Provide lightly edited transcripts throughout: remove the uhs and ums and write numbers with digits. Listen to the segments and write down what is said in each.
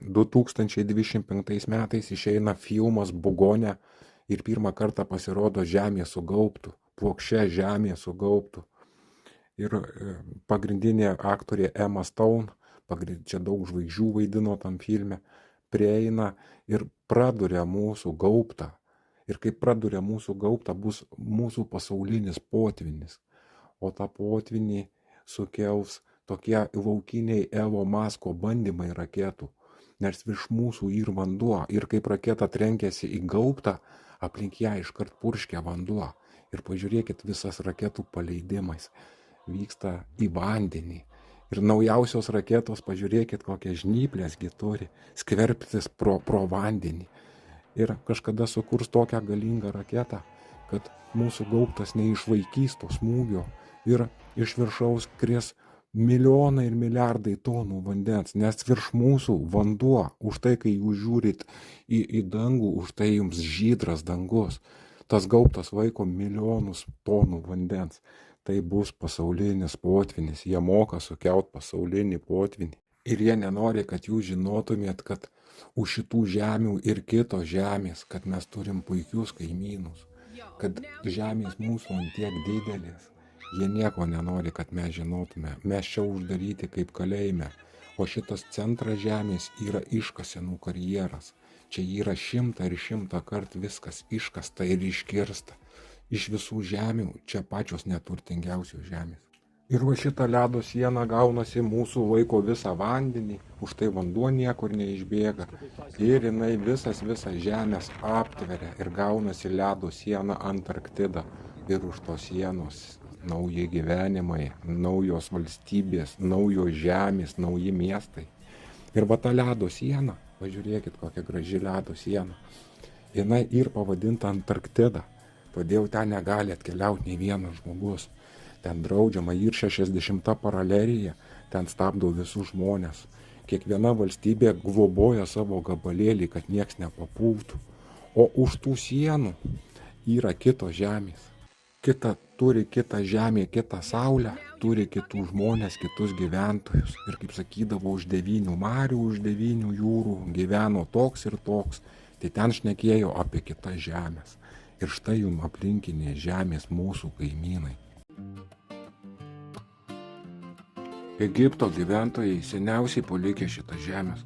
2025 metais išeina filmas Bugonė ir pirmą kartą pasirodo Žemė su gaubtu, plokščia Žemė su gaubtu. Ir pagrindinė aktorė Emma Stone, čia daug žvaigždžių vaidino tam filme, prieina ir praduria mūsų gaubtą. Ir kai praduria mūsų gaubtą, bus mūsų pasaulinis potvynis. O tą potvinį sukels tokie laukiniai Elon Musko bandymai raketų. Nes virš mūsų yr vanduo. Ir kaip raketa trenkėsi į gaubtą, aplink ją iškart purškia vanduo. Ir pažiūrėkit, visas raketų paleidimais vyksta į vandenį. Ir naujausios raketos, pažiūrėkit, kokie žnyplėsgi turi skverbtis pro vandenį. Ir kažkada sukurs tokią galingą raketą, kad mūsų gaubtas neišvaikys to smūgio ir iš viršaus kris milijonai ir milijardai tonų vandens, nes virš mūsų vanduo, už tai, kai jūs žiūrit į dangų, už tai jums žydras dangus. Tas gaubtas vaiko milijonus tonų vandens. Tai bus pasaulinis potvynis, jie moka sukelt pasaulinį potvinį. Ir jie nenori, kad jūs žinotumėt, kad už šitų žemių ir kitos žemės, kad mes turim puikius kaimynus, kad žemės mūsų ant tiek didelės. Jie nieko nenori, kad mes žinotume. Mes čia uždaryti kaip kalėjime, o šitas centras žemės yra iškasenų karjeras. Čia yra 100 ir 100 kart viskas iškasta ir iškirsta. Iš visų žemių čia pačios neturtingiausios žemės. Ir va šitą ledo sieną gaunasi mūsų laiko visą vandenį, už tai vanduo niekur neišbėga. Ir jinai visas žemės aptveria ir gaunasi ledo siena Antarktida. Ir už tos sienos nauji gyvenimai, naujos valstybės, naujos žemės, nauji miestai. Ir va ta ledo siena, pažiūrėkit, kokia graži ledo siena. Jinai ir pavadinta Antarktida. Todėl ten negali atkeliauti nei vienas žmogus. Ten draudžiama ir 60 paralelija, ten stabdo visus žmonės. Kiekviena valstybė globoja savo gabalėlį, kad nieks nepapultų. O už tų sienų yra kitos žemės. Turi kitą žemę, kitą saulę, turi kitų žmonės, kitus gyventojus. Ir kaip sakydavo, už 9 marių, už 9 jūrų gyveno toks ir toks. Tai ten šnekėjo apie kitas žemės. Ir štai jums aplinkinė žemės mūsų kaimynai. Egipto gyventojai seniausiai palikė šitas žemės.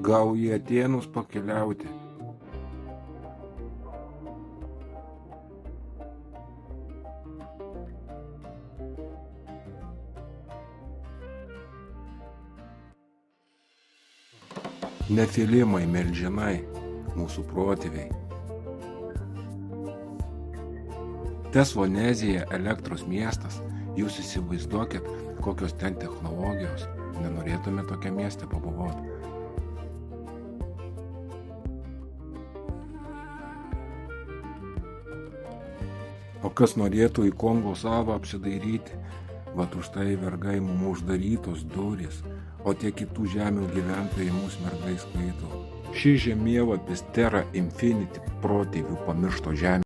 Gal į Atėnus pakeliauti? Nefilimai, melžinai, mūsų protėviai. Teslonezija, elektros miestas, jūs įsivaizduokit, kokios ten technologijos. Nenorėtume tokią miestę pabuvoti. O kas norėtų į Kongo salą apsidairyti, vat už tai vergai mums uždarytos durys, o tie kitų žemių gyventojai mūsų mergai skaito. Šis žemėlapis Terra Infinity protėvių pamiršto žemė.